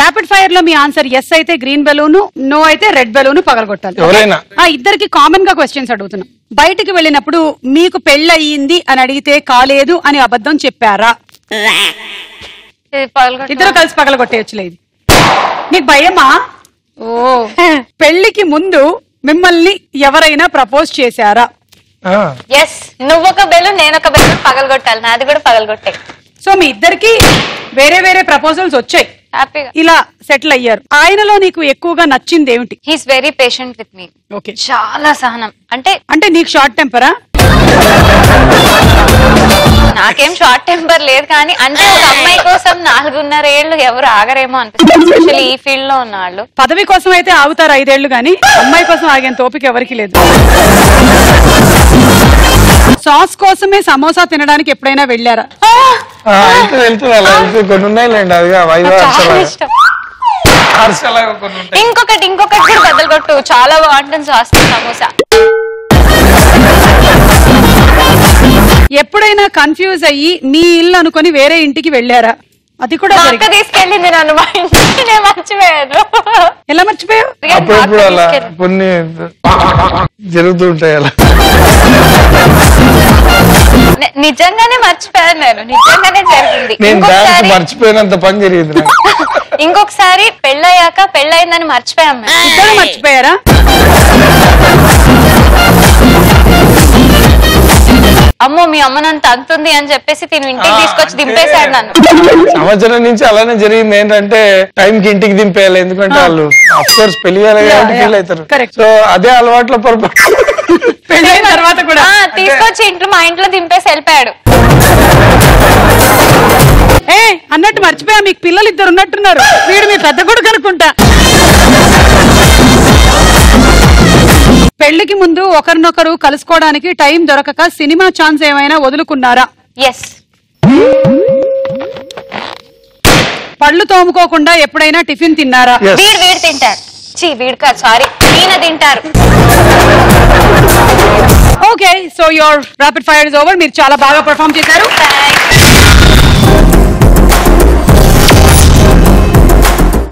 Rapid fire లో మీ answer yes అయితే green balloon, no అయితే రెడ్ బెలూన్ పగలగొట్టాలి. ఇద్దరికి కామన్ గా క్వశ్చన్స్ అడుగుతున్నాం. బయటికి వెళ్ళినప్పుడు మీకు పెళ్ళయింది అని అడిగితే కాలేదు అని అబద్ధం చెప్పారా? ఇద్దరు కలిసి పగలగొట్టేయచ్చులే. ఇది నీకు భయమా? ఓ పెళ్లికి ముందు మిమ్మల్ని ఎవరైనా ప్రపోజ్ చేశారా? ఎస్. నువ్వొక బెలూన్ నేనొక బెలూన్ పగలగొట్టాలి, నాది కూడా పగలగొట్టే. సో మీ ఇద్దరికి వేరే వేరే ప్రపోజల్స్ వచ్చాయి, హ్యాపీగా ఇలా సెటిల్ అయ్యారు. ఆయనలో నీకు ఎక్కువగా నచ్చింది ఏమిటి? He's very patient with me. Okay, చాలా సహనం. అంటే నీకు షార్ట్ టెంపరా? నాకేం షార్ట్ టెంపర్ లేదు, కానీ అంటే ఒక అమ్మాయి కోసం 4.5 ఏళ్ళు ఎవరు ఆగరేమో అనిపిస్తుంది, ఎస్పెషల్లీ ఈ ఫీల్డ్ లో ఉన్న వాళ్ళు. పదవి కోసం అయితే ఆగుతారు 5 ఏళ్లు, గానీ అమ్మాయి కోసం ఆగేంత ఓపిక ఎవరికి లేదు. సాస్ కోసమే సమోసా తినడానికి ఎప్పుడైనా వెళ్ళారా? ఇంకొకటి కూడా బద్దలుగొట్టు, చాలా బాగుంటుంది సాస్ సమోసా. ఎప్పుడైనా కన్ఫ్యూజ్ అయ్యి మీ ఇల్లు అనుకుని వేరే ఇంటికి వెళ్ళారా? అది కూడా తీసుకెళ్ళింది నన్ను, మా ఇంటికి నేను మర్చిపోయాను. ఎలా మర్చిపోయావు? కొన్ని జరుగుతుంటాయి అలా. నిజంగానే మర్చిపోయాను నేను, నిజంగానే జరిగింది. మర్చిపోయినంత పని జరిగింది. ఇంకొకసారి పెళ్ళయిందని మర్చిపోయాం. ఇద్దరు మర్చిపోయారా? అమ్మో మీ అమ్మనంత అంతుంది అని చెప్పేసి తిను ఇంటికి తీసుకొచ్చి దింపేశాడు నన్ను. సంవత్సరం నుంచి అలానే జరిగింది. ఏంటంటే టైంకి ఇంటికి దింపేయాలి, ఎందుకంటే వాళ్ళు ఆఫ్ కోర్స్ పెళ్లి ఫీల్ అవుతారు. సో అదే అలవాట్లో పొరపాటు పెళ్ళైన తర్వాత కూడా తీసుకొచ్చి మా ఇంట్లో దింపేసి వెళ్ళిపోయాడు. అన్నట్టు మర్చిపోయా, మీకు పిల్లలు ఇద్దరు ఉన్నట్టున్నారు. వీడు మీ పెద్ద కొడుకు అనుకుంటా. పెళ్లికి ముందు ఒకరినొకరు కలుసుకోవడానికి టైం దొరకక సినిమా ఛాన్స్ ఏమైనా వదులుకున్నారా? ఎస్. పళ్ళు తోముకోకుండా ఎప్పుడైనా టిఫిన్ తిన్నారా? వీడు తింటారు. వీడు కాదు, సారీ, ఈయన తింటారు. Okay, so your rapid fire is over. మీరు చాలా బాగా పర్ఫార్మ్ చేశారు.